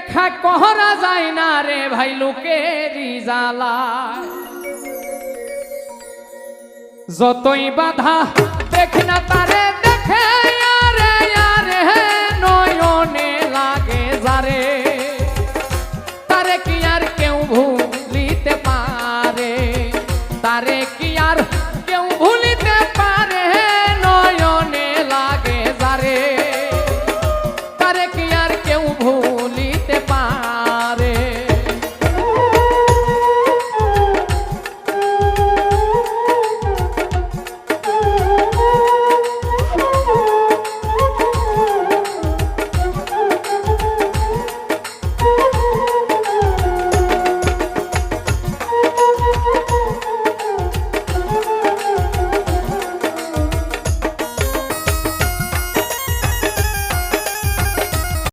দেখা করা যায় না রে ভাই লোকেরই জ্বালায় যতই বাধা দেখ না তারে দেখে আরে আরে নয়নে লাগে যারে তারে কি আর কেউ ভুলিতে পারে তারে কি আর কেউ ভুলিতে পারে নয়নে লাগে যারে তারে কি আর কেউ ভুল